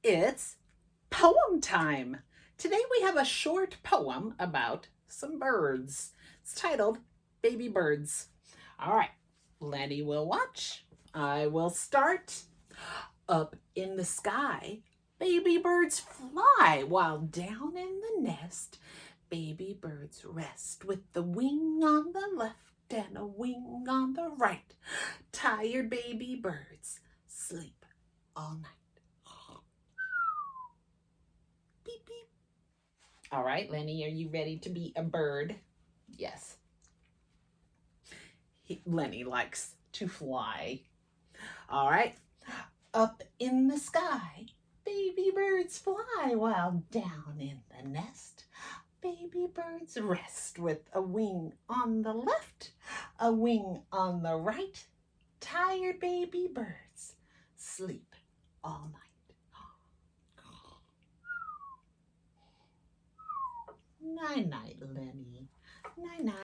It's poem time. Today we have a short poem about some birds. It's titled Baby Birds. All right, Lenny will watch. I will start. Up in the sky, baby birds fly while down in the nest, baby birds rest with the wing on the left and a wing on the right. Tired baby birds sleep all night. Beep, beep. All right, Lenny, are you ready to be a bird? Yes. Lenny likes to fly. All right. Up in the sky, baby birds fly while down in the nest, baby birds rest with a wing on the left, a wing on the right. Tired baby birds sleep all night. Night night, Lenny. Night night.